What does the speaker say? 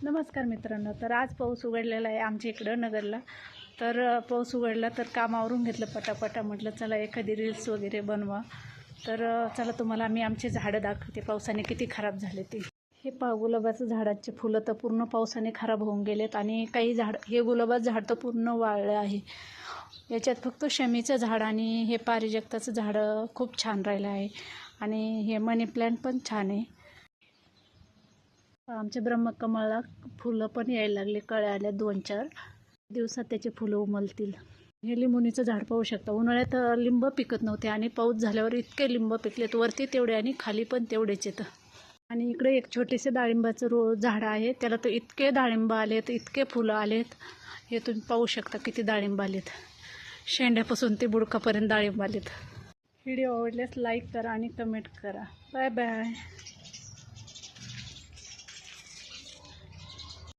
नमस्कार मित्रांनो. तर आज पाऊस उघडलेला आहे आमच्या इकडं नगरला. तर पाऊस उघडला तर कामावरून घेतलं पटापटा. म्हटलं चला एखादी रील्स वगैरे बनवा. तर चला तुम्हाला मी आमचे झाडं दाखवते पावसाने किती खराब झाले ते. हे गुलाबाचं झाडाचे फुलं तर पूर्ण पावसाने खराब होऊन गेलेत आणि काही झाड हे गुलाबाचं झाड तर पूर्ण वाळलं आहे. याच्यात फक्त शमीचं झाड आणि हे पारिजाताचं झाड खूप छान राहिलं आहे आणि हे मनी प्लॅन्ट पण छान आहे. आमच्या ब्रह्मकमळाला फुलं पण यायला लागले, कळ्या आल्या 2-4 दिवसात त्याचे फुलं उमलतील. हे लिंबुनीचं झाड पाहू शकता. उन्हाळ्यात लिंब पिकत नव्हते आणि पाऊस झाल्यावर इतके लिंब पिकलेत, वरती तेवढे आणि खाली पण तेवढेच येतं. आणि इकडे एक छोटेसे डाळिंबाचं झाड आहे, त्याला तर इतके डाळिंब आलेत, इतके फुलं आलेत. हे तुम्ही पाहू शकता किती डाळिंब आलेत. शेंड्यापासून ते बुडकापर्यंत डाळिंब आलेत. व्हिडिओ आवडल्यास लाईक करा आणि कमेंट करा. Bye bye.